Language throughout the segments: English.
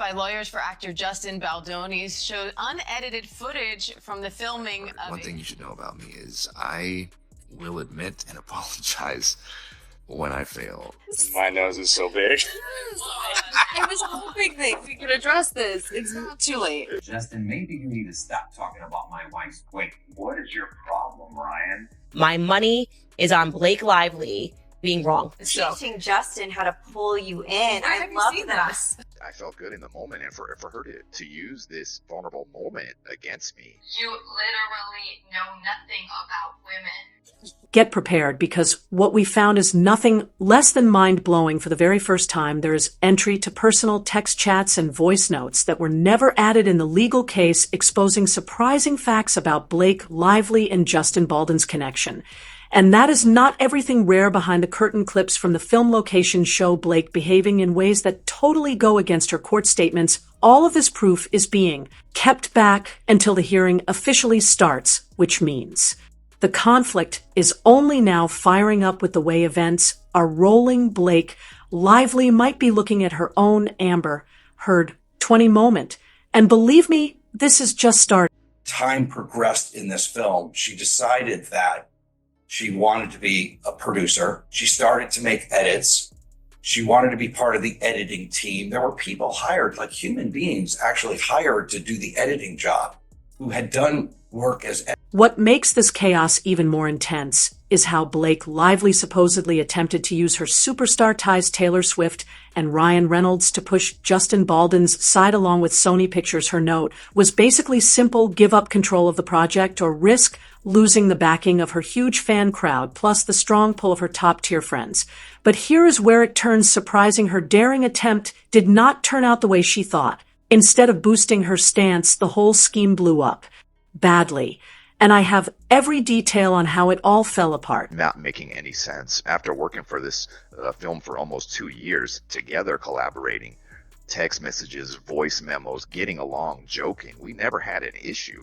by lawyers for actor Justin Baldoni showed unedited footage from the filming of... One thing you should know about me is I will admit and apologize when I fail. My nose is so big. I was hoping that we could address this. It's not too late. Justin, maybe you need to stop talking about my wife's... Wait, what is your problem, Ryan? My money is on Blake Lively being wrong. Teaching Justin how to pull you in. I love this. I felt good in the moment, and for her to use this vulnerable moment against me. You literally know nothing about women. Get prepared, because what we found is nothing less than mind-blowing. For the very first time, there is entry to personal text chats and voice notes that were never added in the legal case, exposing surprising facts about Blake Lively and Justin Baldon's connection. And that is not everything. Rare behind the curtain clips from the film location show Blake behaving in ways that totally go against her court statements. All of this proof is being kept back until the hearing officially starts, which means the conflict is only now firing up with the way events are rolling. Blake Lively might be looking at her own Amber Heard 20 moment. And believe me, this is just starting. Time progressed in this film. She decided that she wanted to be a producer. She started to make edits. She wanted to be part of the editing team. There were people hired, like human beings, actually hired to do the editing job, who had done work as editors. What makes this chaos even more intense is how Blake Lively supposedly attempted to use her superstar ties Taylor Swift and Ryan Reynolds to push Justin Baldon's side along with Sony Pictures. Her note was basically simple: give up control of the project or risk losing the backing of her huge fan crowd, plus the strong pull of her top-tier friends. But here is where it turns surprising. Her daring attempt did not turn out the way she thought. Instead of boosting her stance, the whole scheme blew up badly. And I have every detail on how it all fell apart. Not making any sense. After working for this film for almost 2 years, together collaborating, text messages, voice memos, getting along, joking, we never had an issue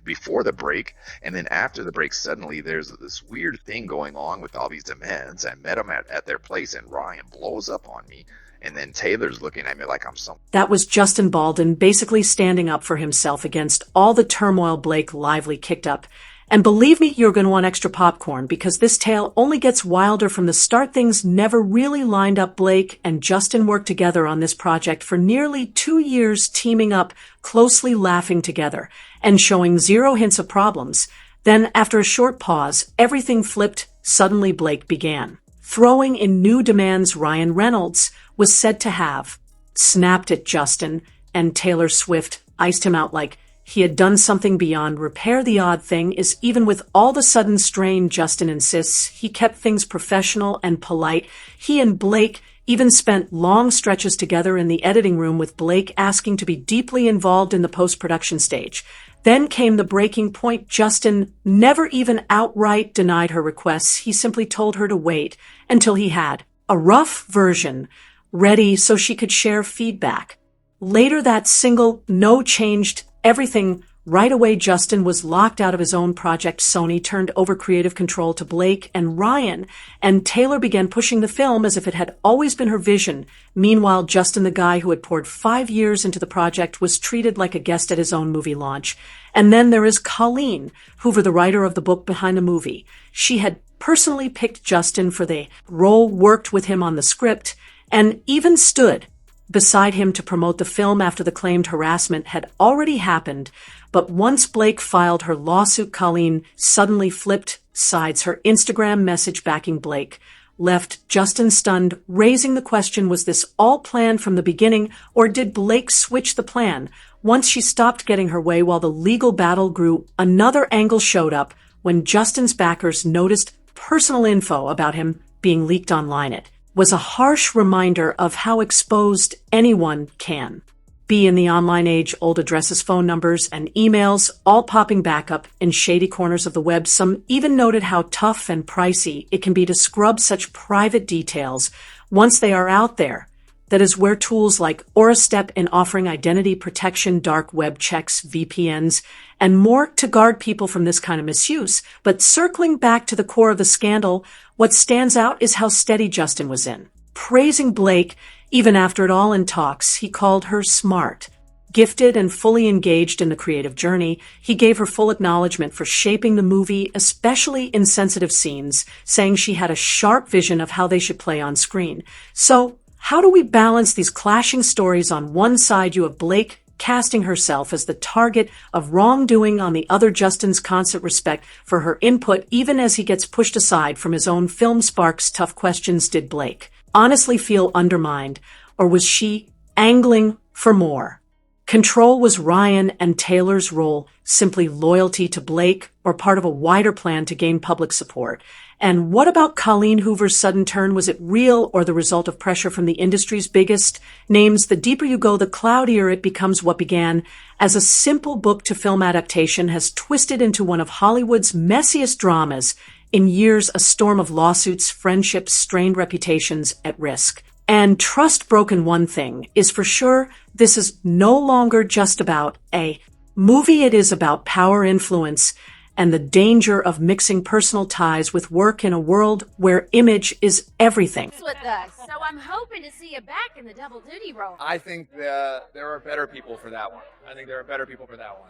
before the break. And then after the break, suddenly there's this weird thing going on with all these demands. I met them at their place, and Ryan blows up on me. And then Taylor's looking at me like I'm some... That was Justin Baldon basically standing up for himself against all the turmoil Blake Lively kicked up. And believe me, you're going to want extra popcorn, because this tale only gets wilder from the start. Things never really lined up. Blake and Justin worked together on this project for nearly 2 years, teaming up, closely laughing together, and showing zero hints of problems. Then, after a short pause, everything flipped. Suddenly Blake began throwing in new demands. Ryan Reynolds was said to have snapped at Justin, and Taylor Swift iced him out like he had done something beyond repair. The odd thing is, even with all the sudden strain, Justin insists he kept things professional and polite. He and Blake even spent long stretches together in the editing room, with Blake asking to be deeply involved in the post-production stage. Then came the breaking point. Justin never even outright denied her requests. He simply told her to wait until he had a rough version ready so she could share feedback. Later, that single no changed everything. Right away, Justin was locked out of his own project. Sony turned over creative control to Blake and Ryan, and Taylor began pushing the film as if it had always been her vision. Meanwhile, Justin, the guy who had poured 5 years into the project, was treated like a guest at his own movie launch. And then there is Colleen Hoover, the writer of the book behind the movie. She had personally picked Justin for the role, worked with him on the script, and even stood beside him to promote the film after the claimed harassment had already happened. But once Blake filed her lawsuit, Colleen suddenly flipped sides. Her Instagram message backing Blake left Justin stunned, raising the question, was this all planned from the beginning, or did Blake switch the plan once she stopped getting her way? While the legal battle grew, another angle showed up when Justin's backers noticed personal info about him being leaked online. It was a harsh reminder of how exposed anyone can be in the online age. Old addresses, phone numbers, and emails all popping back up in shady corners of the web. Some even noted how tough and pricey it can be to scrub such private details once they are out there. That is where tools like Aura step in, offering identity protection, dark web checks, VPNs, and more to guard people from this kind of misuse. But circling back to the core of the scandal, what stands out is how steady Justin was in praising Blake Even after it all in talks, he called her smart. Gifted and fully engaged in the creative journey, he gave her full acknowledgement for shaping the movie, especially in sensitive scenes, saying she had a sharp vision of how they should play on screen. So, how do we balance these clashing stories? On one side, you have Blake casting herself as the target of wrongdoing, on the other, Justin's constant respect for her input, even as he gets pushed aside from his own film. Sparks tough questions. Did Blake honestly feel undermined, or was she angling for more? Control. Was Ryan and Taylor's role simply loyalty to Blake, or part of a wider plan to gain public support? And what about Colleen Hoover's sudden turn? Was it real, or the result of pressure from the industry's biggest names? The deeper you go, the cloudier it becomes. What began as a simple book-to-film adaptation has twisted into one of Hollywood's messiest dramas in years, a storm of lawsuits, friendships, strained reputations at risk, and trust broken. One thing is for sure, this is no longer just about a movie. It is about power, influence, and the danger of mixing personal ties with work in a world where image is everything. With us, so I'm hoping to see you back in the double duty role. I think there are better people for that one.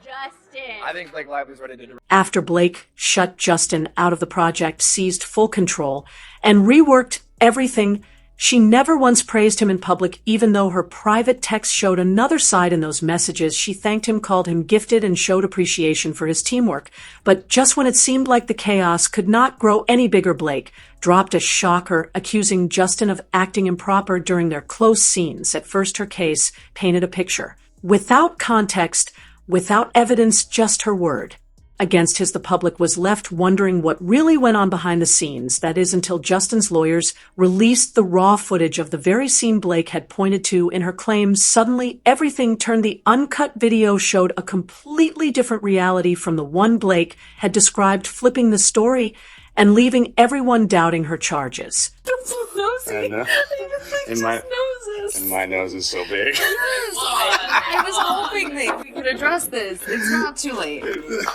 Justin. I think Blake Lively's ready to direct. After Blake shut Justin out of the project, seized full control, and reworked everything, she never once praised him in public, even though her private text showed another side in those messages. She thanked him, called him gifted, and showed appreciation for his teamwork. But just when it seemed like the chaos could not grow any bigger, Blake dropped a shocker, accusing Justin of acting improper during their close scenes. At first, her case painted a picture. Without context, without evidence, just her word against his. The public was left wondering what really went on behind the scenes. That is, until Justin's lawyers released the raw footage of the very scene Blake had pointed to in her claims. Suddenly, everything turned. The uncut video showed a completely different reality from the one Blake had described, flipping the story and leaving everyone doubting her charges. I know. And my nose is so big. I was hoping that we could address this. It's not too late.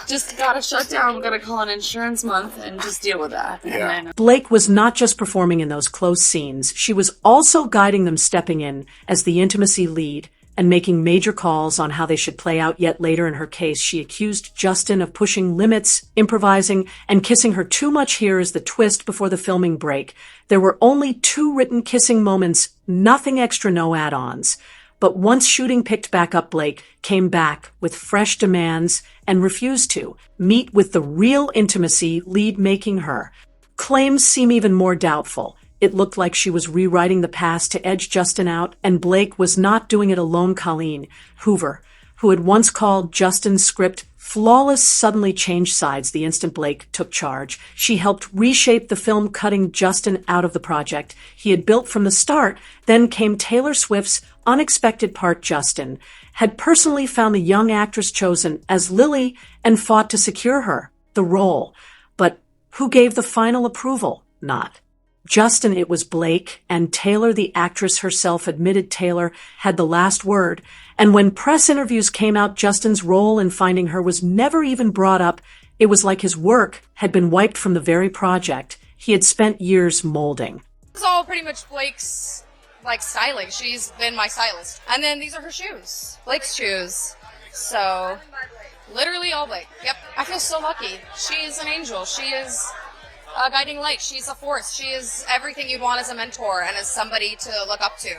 Just gotta shut down. We gotta call an insurance month and just deal with that. Yeah. And then Blake was not just performing in those close scenes. She was also guiding them, stepping in as the intimacy lead and making major calls on how they should play out. Yet later in her case, she accused Justin of pushing limits, improvising, and kissing her too much. Here is the twist. Before the filming break, there were only 2 written kissing moments, nothing extra, no add-ons. But once shooting picked back up, Blake came back with fresh demands and refused to meet with the real intimacy lead, making her claims seem even more doubtful. It looked like she was rewriting the past to edge Justin out, and Blake was not doing it alone. Colleen Hoover, who had once called Justin's script flawless, suddenly changed sides the instant Blake took charge. She helped reshape the film, cutting Justin out of the project he had built from the start. Then came Taylor Swift's unexpected part. Justin had personally found the young actress chosen as Lily and fought to secure her the role. But who gave the final approval? Not Justin, it was Blake, and Taylor, the actress herself, admitted Taylor had the last word. And when press interviews came out, Justin's role in finding her was never even brought up. It was like his work had been wiped from the very project he had spent years molding. It's all pretty much Blake's, styling. She's been my stylist. And then these are her shoes. Blake's shoes. So, literally all Blake. Yep. I feel so lucky. She is an angel. She is a guiding light. She's a force. She is everything you'd want as a mentor and as somebody to look up to.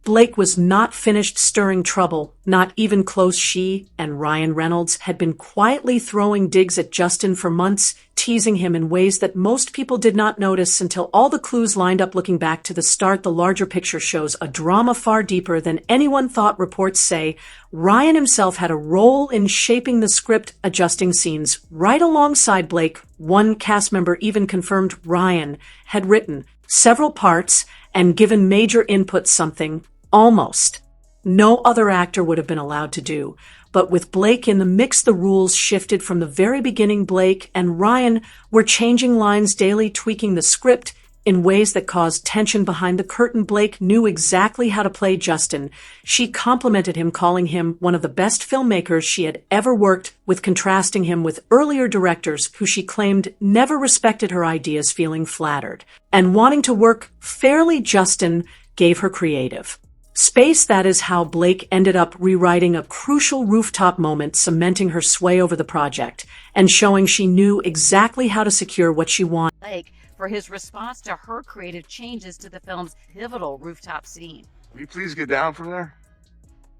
Blake was not finished stirring trouble, not even close. She and Ryan Reynolds had been quietly throwing digs at Justin for months, teasing him in ways that most people did not notice until all the clues lined up. Looking back to the start, the larger picture shows a drama far deeper than anyone thought. Reports say Ryan himself had a role in shaping the script, adjusting scenes right alongside Blake. One cast member even confirmed Ryan had written several parts and given major input, something almost no other actor would have been allowed to do. But with Blake in the mix, the rules shifted from the very beginning. Blake and Ryan were changing lines daily, tweaking the script in ways that caused tension behind the curtain. Blake knew exactly how to play Justin. She complimented him, calling him one of the best filmmakers she had ever worked with, contrasting him with earlier directors who she claimed never respected her ideas, feeling flattered and wanting to work fairly. Justin gave her creative space. That is how Blake ended up rewriting a crucial rooftop moment, cementing her sway over the project and showing she knew exactly how to secure what she wanted. Blake for his response to her creative changes to the film's pivotal rooftop scene. Will you please get down from there?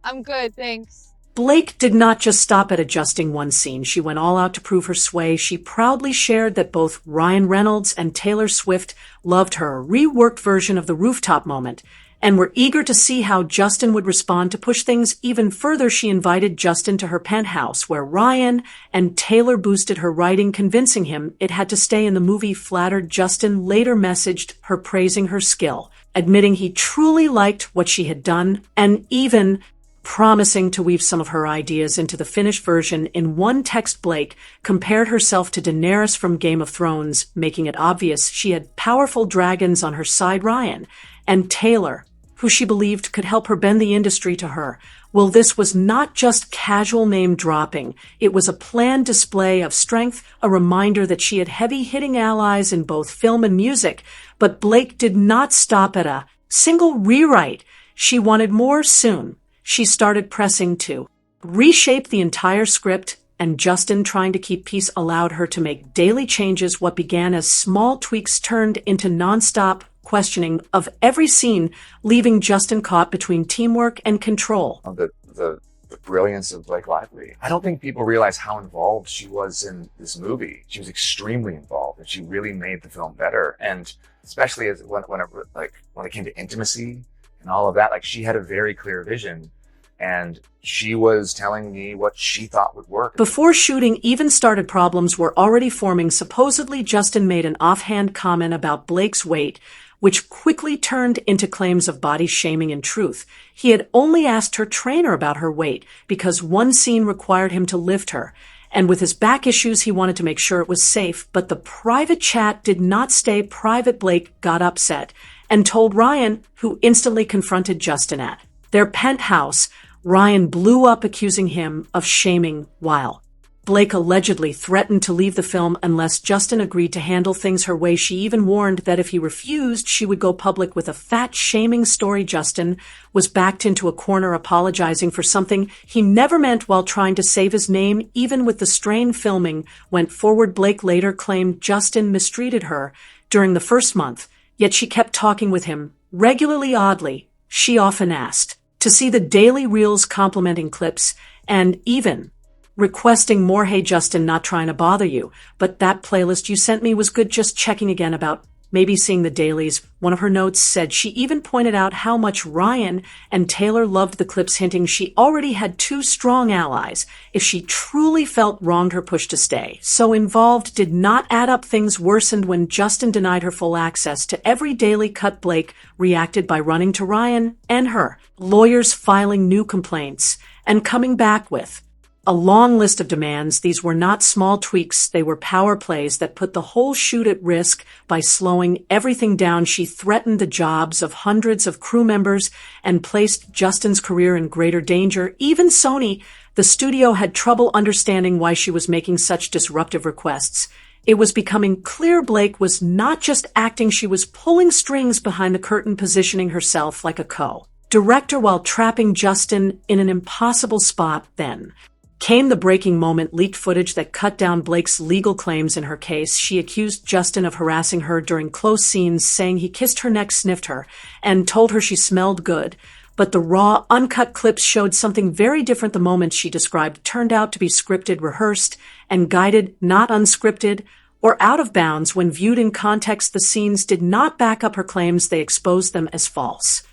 I'm good, thanks. Blake did not just stop at adjusting one scene. She went all out to prove her sway. She proudly shared that both Ryan Reynolds and Taylor Swift loved her reworked version of the rooftop moment and were eager to see how Justin would respond. To push things even further, she invited Justin to her penthouse, where Ryan and Taylor boosted her writing, convincing him it had to stay in the movie. Flattered, Justin later messaged her praising her skill, admitting he truly liked what she had done, and even promising to weave some of her ideas into the finished version. In one text, Blake compared herself to Daenerys from Game of Thrones, making it obvious she had powerful dragons on her side. Ryan and Taylor, who she believed could help her bend the industry to her. Well, this was not just casual name dropping. It was a planned display of strength, a reminder that she had heavy-hitting allies in both film and music. But Blake did not stop at a single rewrite. She wanted more. Soon she started pressing to reshape the entire script, and Justin, trying to keep peace, allowed her to make daily changes. What began as small tweaks turned into nonstop questioning of every scene, leaving Justin caught between teamwork and control. The brilliance of Blake Lively. I don't think people realize how involved she was in this movie. She was extremely involved, and she really made the film better. And especially when it came to intimacy and all of that, like, she had a very clear vision, and she was telling me what she thought would work. Before shooting even started, problems were already forming. Supposedly, Justin made an offhand comment about Blake's weight, which quickly turned into claims of body shaming. In truth, he had only asked her trainer about her weight because one scene required him to lift her. And with his back issues, he wanted to make sure it was safe. But the private chat did not stay private. Blake got upset and told Ryan, who instantly confronted Justin at their penthouse. Ryan blew up, accusing him of shaming, while Blake allegedly threatened to leave the film unless Justin agreed to handle things her way. She even warned that if he refused, she would go public with a fat-shaming story. Justin was backed into a corner, apologizing for something he never meant while trying to save his name. Even with the strain, filming went forward. Blake later claimed Justin mistreated her during the first month, yet she kept talking with him regularly. Oddly, she often asked to see the daily reels, complimenting clips, and even requesting more. Hey, Justin, not trying to bother you, but that playlist you sent me was good. Just checking again about maybe seeing the dailies. One of her notes said she even pointed out how much Ryan and Taylor loved the clips, hinting she already had two strong allies if she truly felt wronged. Her push to stay so involved did not add up. Things worsened when Justin denied her full access to every daily cut. Blake reacted by running to Ryan and her lawyers, filing new complaints and coming back with a long list of demands. These were not small tweaks. They were power plays that put the whole shoot at risk by slowing everything down. She threatened the jobs of hundreds of crew members and placed Justin's career in greater danger. Even Sony, the studio, had trouble understanding why she was making such disruptive requests. It was becoming clear Blake was not just acting. She was pulling strings behind the curtain, positioning herself like a co-director while trapping Justin in an impossible spot. Then came the breaking moment: leaked footage that cut down Blake's legal claims in her case. She accused Justin of harassing her during close scenes, saying he kissed her neck, sniffed her, and told her she smelled good. But the raw, uncut clips showed something very different. The moments she described turned out to be scripted, rehearsed, and guided, not unscripted or out of bounds. When viewed in context, the scenes did not back up her claims. They exposed them as false.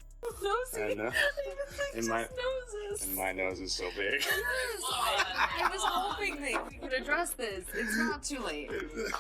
I know. And my nose is so big. I was hoping that we could address this. It's not too late.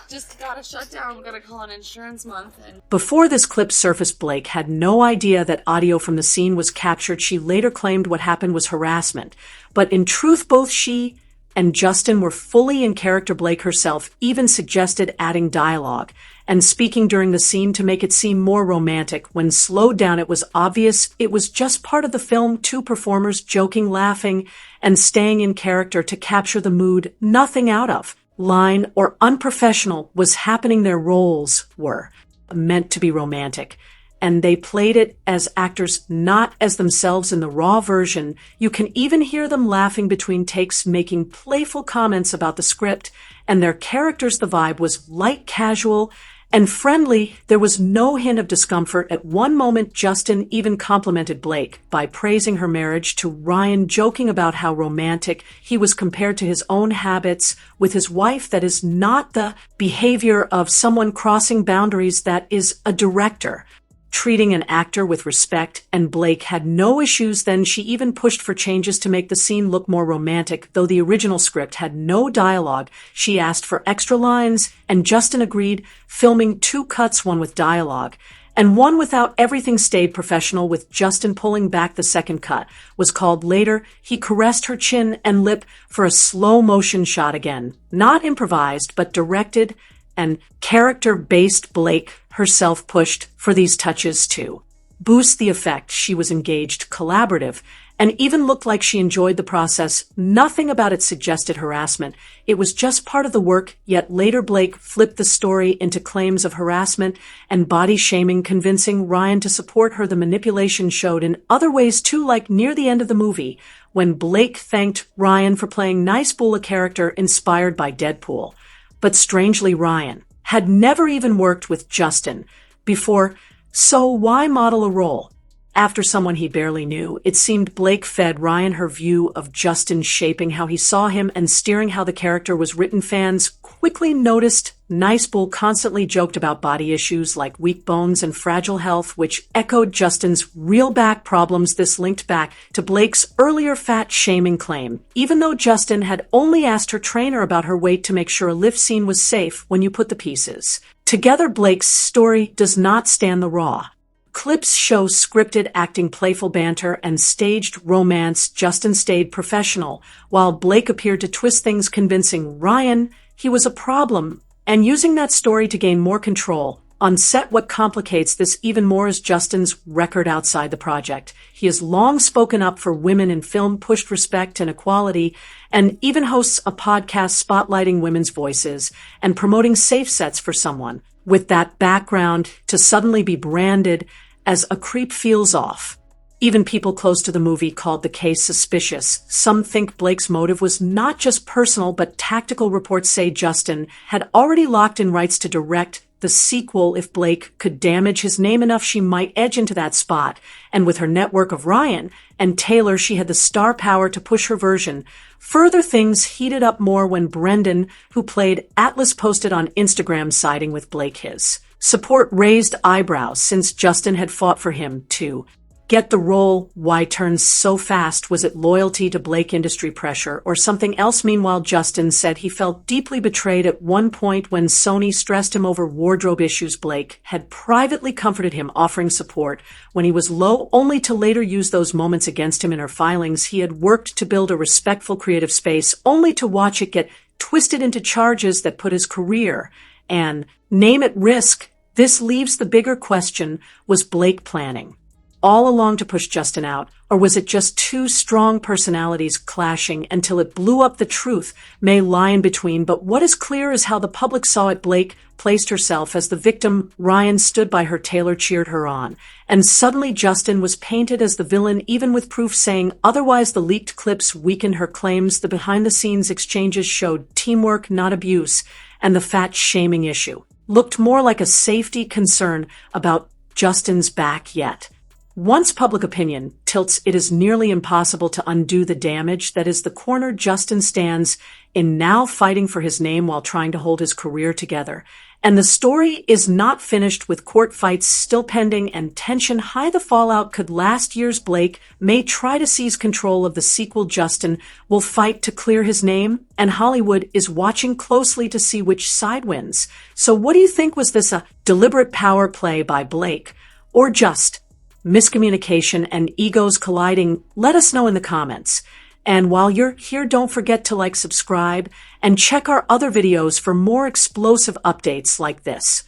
Just gotta shut down. Gotta call an insurance month. And before this clip surfaced, Blake had no idea that audio from the scene was captured. She later claimed what happened was harassment. But in truth, both she and Justin were fully in character. Blake herself even suggested adding dialogue and speaking during the scene to make it seem more romantic. When slowed down, it was obvious it was just part of the film. Two performers joking, laughing, and staying in character to capture the mood. Nothing out of line or unprofessional was happening. Their roles were meant to be romantic, and they played it as actors, not as themselves in the raw version. You can even hear them laughing between takes, making playful comments about the script and their characters. The vibe was light, casual, and friendly. There was no hint of discomfort. At one moment, Justin even complimented Blake by praising her marriage to Ryan, joking about how romantic he was compared to his own habits with his wife. That is not the behavior of someone crossing boundaries. That is a director treating an actor with respect, and Blake had no issues. Then she even pushed for changes to make the scene look more romantic. Though the original script had no dialogue, she asked for extra lines, and Justin agreed, filming 2 cuts, one with dialogue and one without. Everything stayed professional, with Justin pulling back. The second cut was called later. He caressed her chin and lip for a slow motion shot, again, not improvised, but directed and character-based. Blake herself pushed for these touches to boost the effect. She was engaged, collaborative, and even looked like she enjoyed the process. Nothing about it suggested harassment. It was just part of the work. Yet later, Blake flipped the story into claims of harassment and body shaming, convincing Ryan to support her. The manipulation showed in other ways too, like near the end of the movie, when Blake thanked Ryan for playing nice bull, a character inspired by Deadpool. But strangely, Ryan had never even worked with Justin before, so why model a role after someone he barely knew? It seemed Blake fed Ryan her view of Justin, shaping how he saw him and steering how the character was written. Fans quickly noticed Nice Bull constantly joked about body issues like weak bones and fragile health, which echoed Justin's real back problems. This linked back to Blake's earlier fat shaming claim, even though Justin had only asked her trainer about her weight to make sure a lift scene was safe. When you put the pieces together, Blake's story does not stand the raw clips show scripted acting, playful banter, and staged romance. Justin stayed professional, while Blake appeared to twist things, convincing Ryan he was a problem and using that story to gain more control on set. What complicates this even more is Justin's record outside the project. He has long spoken up for women in film, pushed respect and equality, and even hosts a podcast spotlighting women's voices and promoting safe sets. For someone with that background to suddenly be branded as a creep feels off. Even people close to the movie called the case suspicious. Some think Blake's motive was not just personal but tactical. Reports say Justin had already locked in rights to direct the sequel. If Blake could damage his name enough, she might edge into that spot. And with her network of Ryan and Taylor, she had the star power to push her version. Further, things heated up more when Brendan, who played Atlas, posted on Instagram siding with Blake. His support raised eyebrows since Justin had fought for him to get the role. Why turn so fast? Was it loyalty to Blake, industry pressure, or something else? Meanwhile, Justin said he felt deeply betrayed at one point when Sony stressed him over wardrobe issues. Blake had privately comforted him, offering support when he was low, only to later use those moments against him in her filings. He had worked to build a respectful creative space, only to watch it get twisted into charges that put his career and name at risk. This leaves the bigger question: was Blake planning all along to push Justin out, or was it just two strong personalities clashing until it blew up? The truth may lie in between, but what is clear is how the public saw it. Blake placed herself as the victim. Ryan stood by her. Taylor cheered her on. And suddenly Justin was painted as the villain, even with proof saying otherwise. The leaked clips weakened her claims. The behind-the-scenes exchanges showed teamwork, not abuse, and the fat shaming issue looked more like a safety concern about Justin's back. Yet once public opinion tilts, it is nearly impossible to undo the damage that is the corner Justin stands in now, fighting for his name while trying to hold his career together. And the story is not finished, with court fights still pending and tension high. The fallout could last years. Blake may try to seize control of the sequel. Justin will fight to clear his name, and Hollywood is watching closely to see which side wins. So what do you think? Was this a deliberate power play by Blake, or just miscommunication and egos colliding? Let us know in the comments. And while you're here, don't forget to like, subscribe, and check our other videos for more explosive updates like this.